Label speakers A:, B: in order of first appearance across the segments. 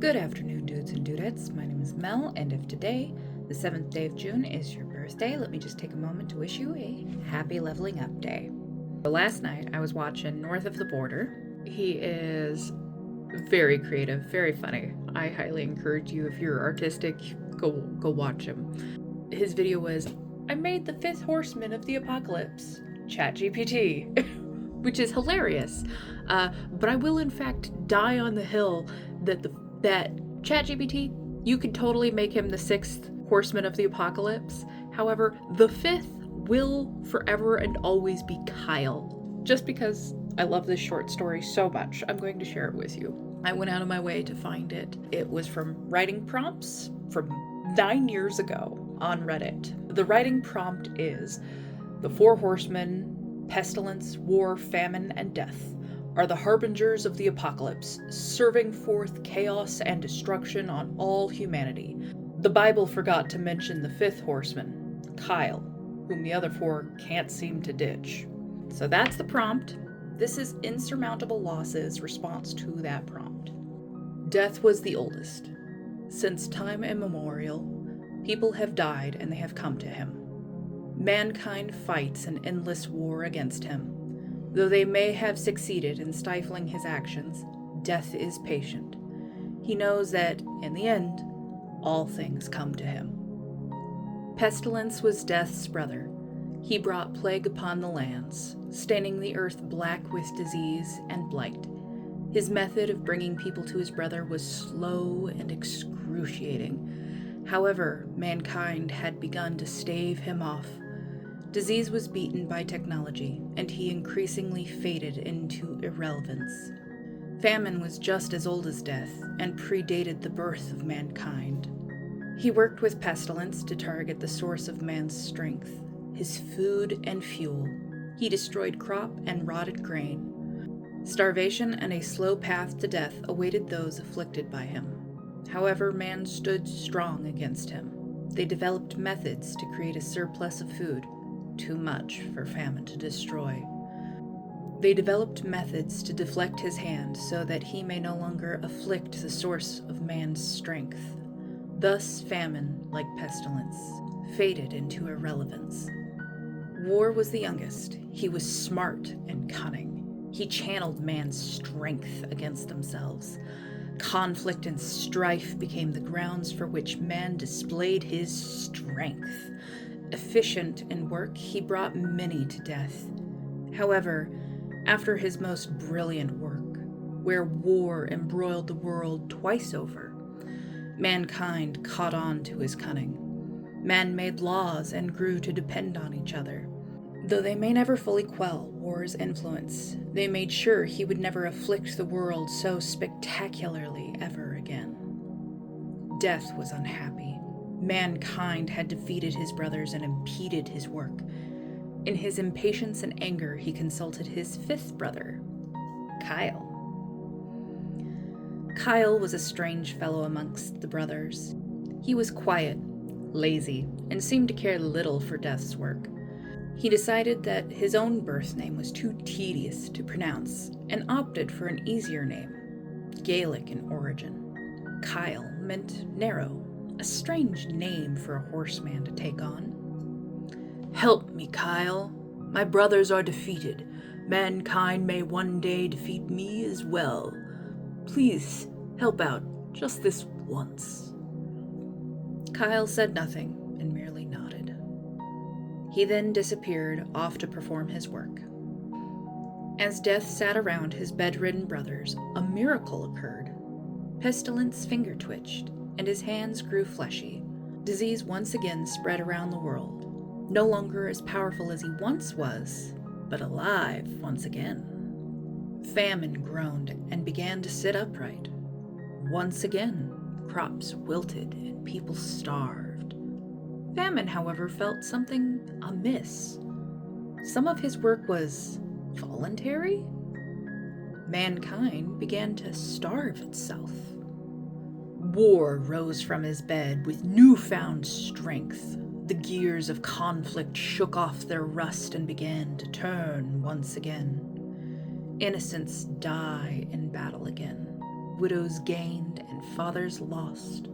A: Good afternoon, dudes and dudettes. My name is Mel, and if today, the 7th day of June, is your birthday, let me just take a moment to wish you a happy leveling up day. Last night, I was watching North of the Border. He is very creative, very funny. I highly encourage you, if you're artistic, go watch him. His video was, I made the 5th horseman of the apocalypse, ChatGPT, which is hilarious. But I will in fact die on the hill that ChatGPT, you could totally make him the 6th horseman of the apocalypse. However, the 5th will forever and always be Kyle. Just because I love this short story so much, I'm going to share it with you. I went out of my way to find it. It was from writing prompts from 9 years ago on Reddit. The writing prompt is, the 4 horsemen, pestilence, war, famine, and death, are the harbingers of the apocalypse, serving forth chaos and destruction on all humanity. The Bible forgot to mention the 5th horseman, Kyle, whom the other 4 can't seem to ditch. So that's the prompt. This is Insurmountable Loss's response to that prompt. Death was the oldest. Since time immemorial, people have died and they have come to him. Mankind fights an endless war against him. Though they may have succeeded in stifling his actions, death is patient. He knows that, in the end, all things come to him. Pestilence was death's brother. He brought plague upon the lands, staining the earth black with disease and blight. His method of bringing people to his brother was slow and excruciating. However, mankind had begun to stave him off. Disease was beaten by technology, and he increasingly faded into irrelevance. Famine was just as old as death, and predated the birth of mankind. He worked with pestilence to target the source of man's strength, his food and fuel. He destroyed crop and rotted grain. Starvation and a slow path to death awaited those afflicted by him. However, man stood strong against him. They developed methods to create a surplus of food, too much for famine to destroy. They developed methods to deflect his hand so that he may no longer afflict the source of man's strength. Thus, famine, like pestilence, faded into irrelevance. War was the youngest. He was smart and cunning. He channeled man's strength against themselves. Conflict and strife became the grounds for which man displayed his strength. Efficient in work, he brought many to death. However, after his most brilliant work, where war embroiled the world twice over, mankind caught on to his cunning. Man made laws and grew to depend on each other. Though they may never fully quell war's influence, they made sure he would never afflict the world so spectacularly ever again. Death was unhappy. Mankind had defeated his brothers and impeded his work. In his impatience and anger, he consulted his 5th brother, Kyle. Kyle was a strange fellow amongst the brothers. He was quiet, lazy, and seemed to care little for death's work. He decided that his own birth name was too tedious to pronounce and opted for an easier name, Gaelic in origin. Kyle meant narrow, a strange name for a horseman to take on. Help me, Kyle. My brothers are defeated. Mankind may one day defeat me as well. Please, help out just this once. Kyle said nothing and merely nodded. He then disappeared off to perform his work. As death sat around his bedridden brothers, a miracle occurred. Pestilence finger twitched, and his hands grew fleshy. Disease once again spread around the world, no longer as powerful as he once was, but alive once again. Famine groaned and began to sit upright. Once again, crops wilted and people starved. Famine, however, felt something amiss. Some of his work was voluntary? Mankind began to starve itself. War rose from his bed with newfound strength. The gears of conflict shook off their rust and began to turn once again. Innocents die in battle again. Widows gained and fathers lost.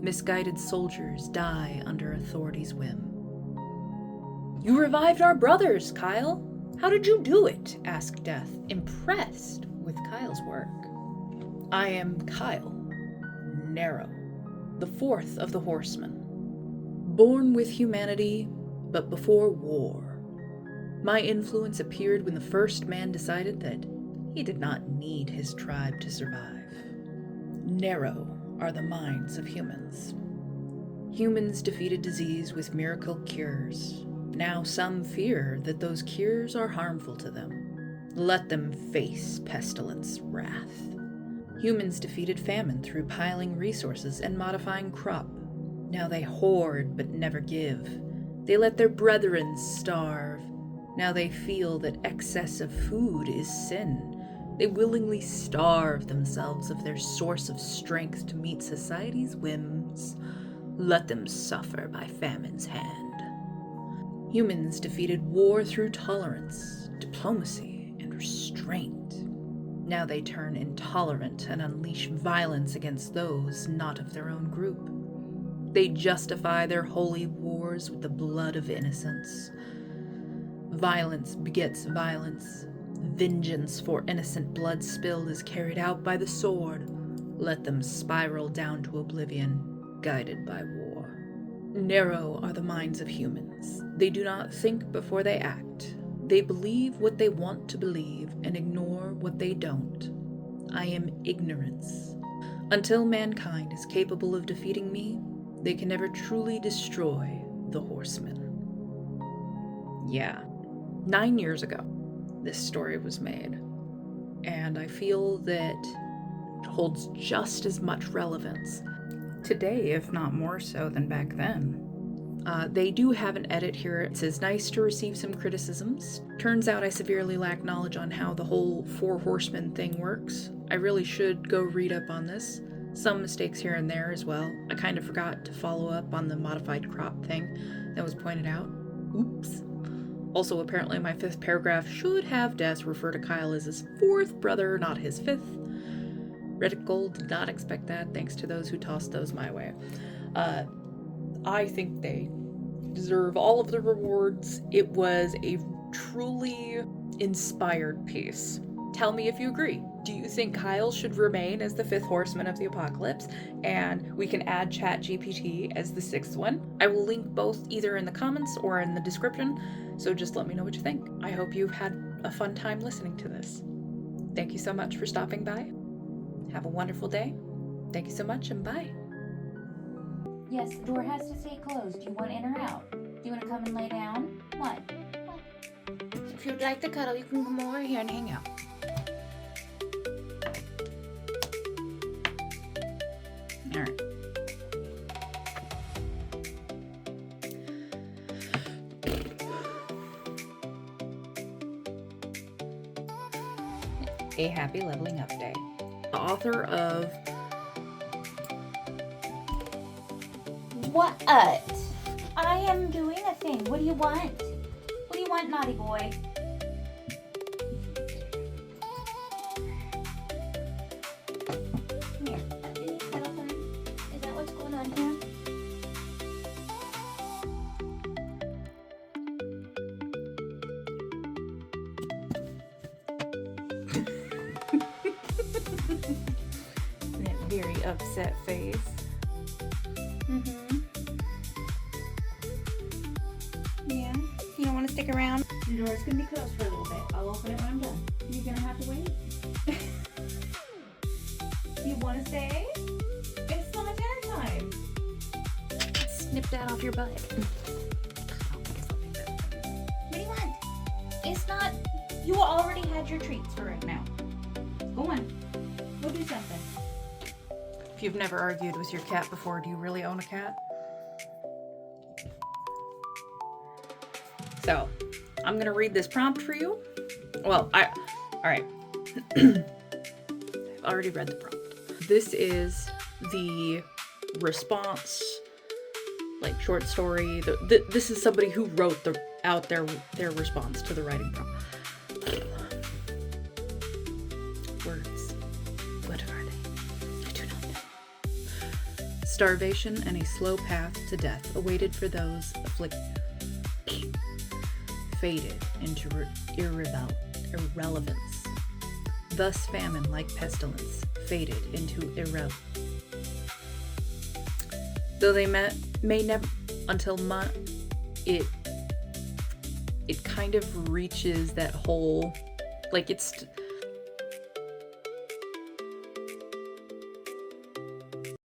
A: Misguided soldiers die under authority's whim. "You revived our brothers, Kyle. How did you do it?" asked Death, impressed with Kyle's work. "I am Kyle, Narrow, the fourth of the Horsemen. Born with humanity, but before war. My influence appeared when the first man decided that he did not need his tribe to survive. Narrow are the minds of humans. Humans defeated disease with miracle cures. Now some fear that those cures are harmful to them. Let them face pestilence wrath. Humans defeated famine through piling resources and modifying crop. Now they hoard but never give. They let their brethren starve. Now they feel that excess of food is sin. They willingly starve themselves of their source of strength to meet society's whims. Let them suffer by famine's hand. Humans defeated war through tolerance, diplomacy, and restraint. Now they turn intolerant and unleash violence against those not of their own group. They justify their holy wars with the blood of innocents. Violence begets violence. Vengeance for innocent blood spilled is carried out by the sword. Let them spiral down to oblivion, guided by war. Narrow are the minds of humans. They do not think before they act. They believe what they want to believe and ignore what they don't. I am ignorance. Until mankind is capable of defeating me, they can never truly destroy the Horsemen. Yeah. 9 years ago, this story was made, and I feel that it holds just as much relevance today, if not more so than back then. They do have an edit here. It says, "Nice to receive some criticisms. Turns out I severely lack knowledge on how the whole Four Horsemen thing works. I really should go read up on this. Some mistakes here and there as well. I kind of forgot to follow up on the modified crop thing that was pointed out. Oops. Also, apparently my 5th paragraph should have Death refer to Kyle as his 4th brother, not his 5th. Reddit Gold did not expect that, thanks to those who tossed those my way. I think they deserve all of the rewards. It was a truly inspired piece. Tell me if you agree. Do you think Kyle should remain as the 5th Horseman of the Apocalypse, and we can add ChatGPT as the 6th one? I will link both either in the comments or in the description, so just let me know what you think. I hope you've had a fun time listening to this. Thank you so much for stopping by. Have a wonderful day. Thank you so much, and bye.
B: Yes, the door has to stay closed. Do you want in or out? Do you want to come and lay down? What?
A: If you'd like to cuddle, you can come over here and hang out. All right. A Happy Leveling Up Day. The author of
B: What? I am doing a thing. What do you want? What do you want, naughty boy? Come here. Did you cuddle time? Is that what's going on here?
A: that very upset face.
B: Yeah. You don't want to stick around? The door's gonna be closed for a little bit. I'll open it when I'm done. You're gonna have to wait. You want to stay? It's not dinner time.
A: Snip that off your butt.
B: What do you want? It's not. You already had your treats for right now. Go on. Go do something.
A: If you've never argued with your cat before, do you really own a cat? So, I'm gonna read this prompt for you. Well, alright. I've already read the prompt. This is the response, like short story. This is somebody who wrote out their response to the writing prompt. Words. What are they? Starvation and a slow path to death awaited for those faded into irrelevance. Thus famine, like pestilence, faded into though they may never until it kind of reaches that whole, like, it's